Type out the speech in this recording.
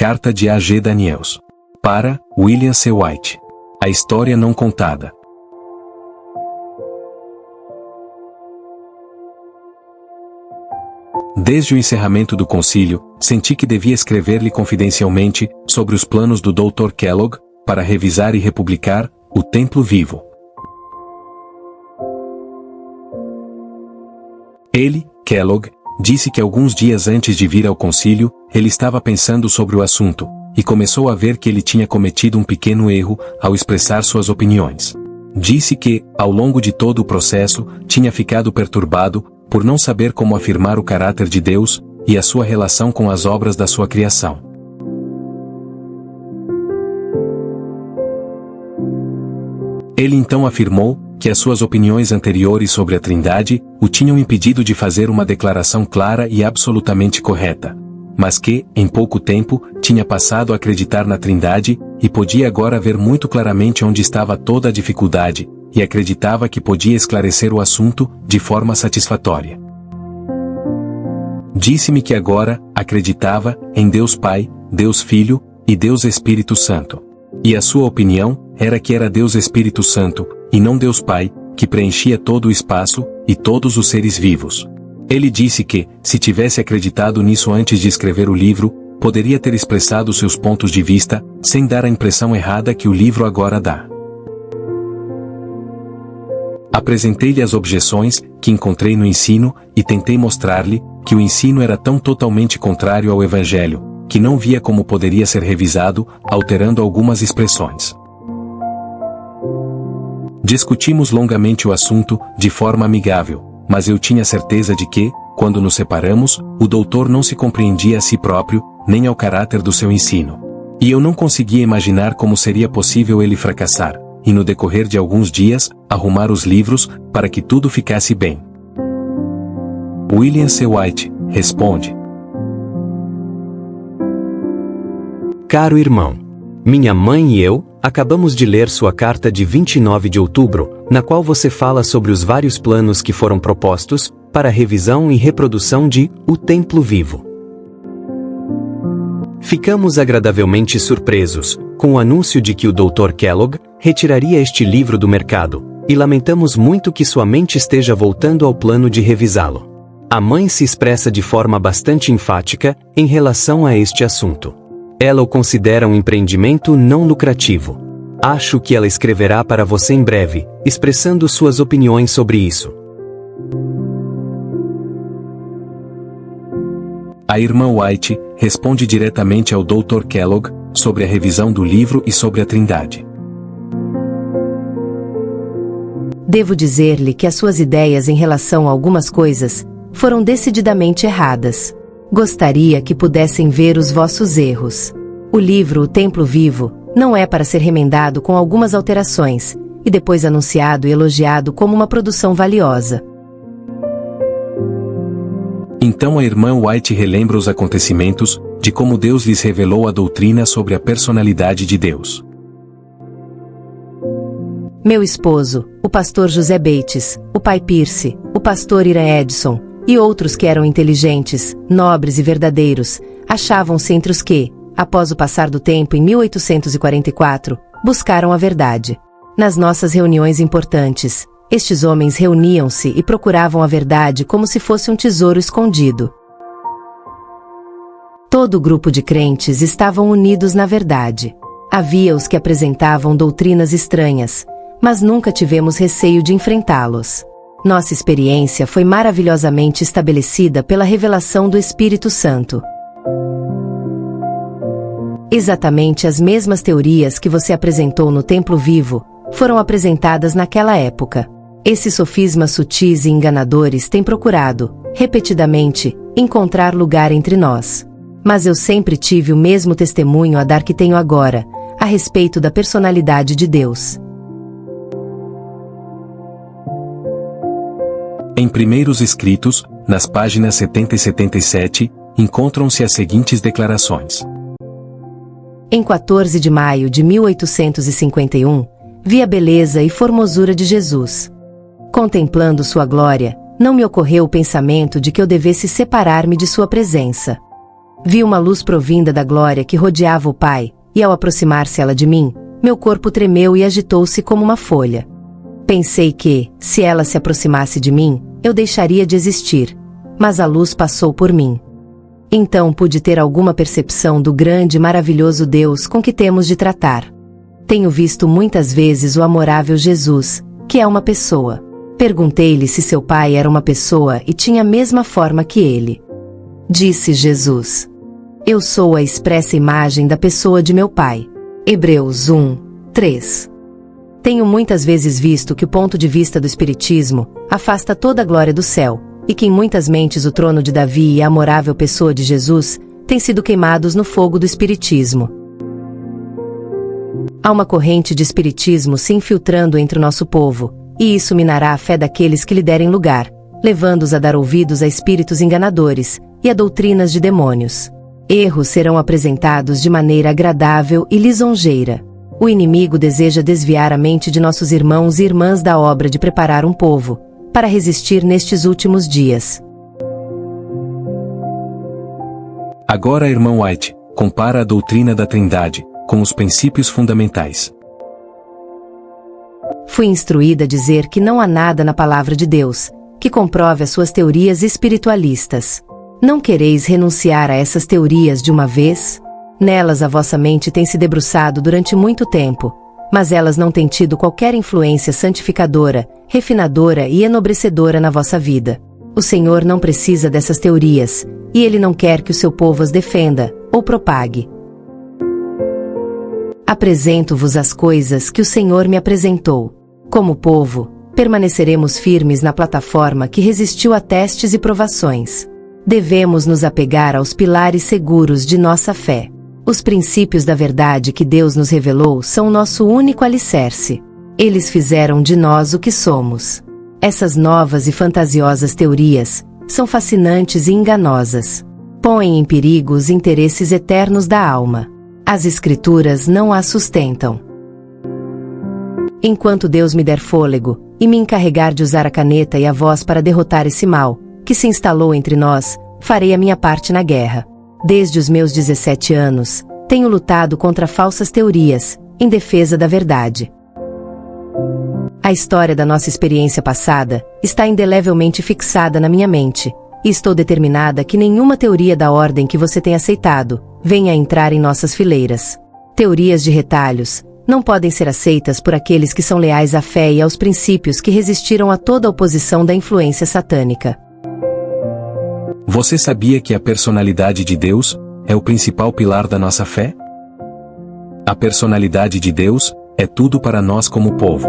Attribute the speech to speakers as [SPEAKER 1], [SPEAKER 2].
[SPEAKER 1] Carta de A. G. Daniels. Para William C. White. A história não contada. Desde o encerramento do concílio, senti que devia escrever-lhe confidencialmente sobre os planos do Dr. Kellogg para revisar e republicar o Templo Vivo. Ele, Kellogg, disse que alguns dias antes de vir ao concílio, ele estava pensando sobre o assunto, e começou a ver que ele tinha cometido um pequeno erro ao expressar suas opiniões. Disse que, ao longo de todo o processo, tinha ficado perturbado por não saber como afirmar o caráter de Deus e a sua relação com as obras da sua criação. Ele então afirmou que as suas opiniões anteriores sobre a Trindade o tinham impedido de fazer uma declaração clara e absolutamente correta, mas que, em pouco tempo, tinha passado a acreditar na Trindade e podia agora ver muito claramente onde estava toda a dificuldade, e acreditava que podia esclarecer o assunto de forma satisfatória. Disse-me que agora acreditava em Deus Pai, Deus Filho e Deus Espírito Santo. E a sua opinião era que era Deus Espírito Santo, e não Deus Pai, que preenchia todo o espaço e todos os seres vivos. Ele disse que, se tivesse acreditado nisso antes de escrever o livro, poderia ter expressado seus pontos de vista, sem dar a impressão errada que o livro agora dá. Apresentei-lhe as objeções que encontrei no ensino e tentei mostrar-lhe que o ensino era tão totalmente contrário ao Evangelho, que não via como poderia ser revisado, alterando algumas expressões. Discutimos longamente o assunto, de forma amigável, mas eu tinha certeza de que, quando nos separamos, o doutor não se compreendia a si próprio, nem ao caráter do seu ensino. E eu não conseguia imaginar como seria possível ele fracassar, e no decorrer de alguns dias, arrumar os livros, para que tudo ficasse bem. William C. White responde:
[SPEAKER 2] Caro irmão, minha mãe e eu acabamos de ler sua carta de 29 de outubro, na qual você fala sobre os vários planos que foram propostos para a revisão e reprodução de O Templo Vivo. Ficamos agradavelmente surpresos com o anúncio de que o Dr. Kellogg retiraria este livro do mercado, e lamentamos muito que sua mente esteja voltando ao plano de revisá-lo. A mãe se expressa de forma bastante enfática em relação a este assunto. Ela o considera um empreendimento não lucrativo. Acho que ela escreverá para você em breve, expressando suas opiniões sobre isso.
[SPEAKER 1] A irmã White responde diretamente ao Dr. Kellogg sobre a revisão do livro e sobre a Trindade.
[SPEAKER 3] Devo dizer-lhe que as suas ideias em relação a algumas coisas foram decididamente erradas. Gostaria que pudessem ver os vossos erros. O livro O Templo Vivo não é para ser remendado com algumas alterações, e depois anunciado e elogiado como uma produção valiosa.
[SPEAKER 1] Então a irmã White relembra os acontecimentos, de como Deus lhes revelou a doutrina sobre a personalidade de Deus.
[SPEAKER 3] Meu esposo, o pastor José Bates, o pai Pierce, o pastor Ira Edson, e outros que eram inteligentes, nobres e verdadeiros, achavam-se entre os que, após o passar do tempo em 1844, buscaram a verdade. Nas nossas reuniões importantes, estes homens reuniam-se e procuravam a verdade como se fosse um tesouro escondido. Todo o grupo de crentes estavam unidos na verdade. Havia os que apresentavam doutrinas estranhas, mas nunca tivemos receio de enfrentá-los. Nossa experiência foi maravilhosamente estabelecida pela revelação do Espírito Santo. Exatamente as mesmas teorias que você apresentou no Templo Vivo foram apresentadas naquela época. Esses sofismas sutis e enganadores têm procurado, repetidamente, encontrar lugar entre nós. Mas eu sempre tive o mesmo testemunho a dar que tenho agora, a respeito da personalidade de Deus.
[SPEAKER 1] Em Primeiros Escritos, nas páginas 70 e 77, encontram-se as seguintes declarações.
[SPEAKER 3] Em 14 de maio de 1851, vi a beleza e formosura de Jesus. Contemplando sua glória, não me ocorreu o pensamento de que eu devesse separar-me de sua presença. Vi uma luz provinda da glória que rodeava o Pai, e ao aproximar-se ela de mim, meu corpo tremeu e agitou-se como uma folha. Pensei que, se ela se aproximasse de mim, eu deixaria de existir, mas a luz passou por mim. Então pude ter alguma percepção do grande e maravilhoso Deus com que temos de tratar. Tenho visto muitas vezes o amorável Jesus, que é uma pessoa. Perguntei-lhe se seu pai era uma pessoa e tinha a mesma forma que ele. Disse Jesus: eu sou a expressa imagem da pessoa de meu pai. Hebreus 1:3. Tenho muitas vezes visto que o ponto de vista do Espiritismo afasta toda a glória do céu, e que em muitas mentes o trono de Davi e a amorável pessoa de Jesus têm sido queimados no fogo do Espiritismo. Há uma corrente de Espiritismo se infiltrando entre o nosso povo, e isso minará a fé daqueles que lhe derem lugar, levando-os a dar ouvidos a espíritos enganadores e a doutrinas de demônios. Erros serão apresentados de maneira agradável e lisonjeira. O inimigo deseja desviar a mente de nossos irmãos e irmãs da obra de preparar um povo para resistir nestes últimos dias.
[SPEAKER 1] Agora, irmão White, compara a doutrina da Trindade com os princípios fundamentais.
[SPEAKER 3] Fui instruída a dizer que não há nada na palavra de Deus que comprove as suas teorias espiritualistas. Não quereis renunciar a essas teorias de uma vez? Nelas a vossa mente tem se debruçado durante muito tempo, mas elas não têm tido qualquer influência santificadora, refinadora e enobrecedora na vossa vida. O Senhor não precisa dessas teorias, e Ele não quer que o seu povo as defenda, ou propague. Apresento-vos as coisas que o Senhor me apresentou. Como povo, permaneceremos firmes na plataforma que resistiu a testes e provações. Devemos nos apegar aos pilares seguros de nossa fé. Os princípios da verdade que Deus nos revelou são o nosso único alicerce. Eles fizeram de nós o que somos. Essas novas e fantasiosas teorias são fascinantes e enganosas. Põem em perigo os interesses eternos da alma. As Escrituras não as sustentam. Enquanto Deus me der fôlego, e me encarregar de usar a caneta e a voz para derrotar esse mal, que se instalou entre nós, farei a minha parte na guerra. Desde os meus 17 anos, tenho lutado contra falsas teorias, em defesa da verdade. A história da nossa experiência passada está indelevelmente fixada na minha mente, e estou determinada que nenhuma teoria da ordem que você tem aceitado venha a entrar em nossas fileiras. Teorias de retalhos não podem ser aceitas por aqueles que são leais à fé e aos princípios que resistiram a toda a oposição da influência satânica.
[SPEAKER 1] Você sabia que a personalidade de Deus é o principal pilar da nossa fé? A personalidade de Deus é tudo para nós como povo.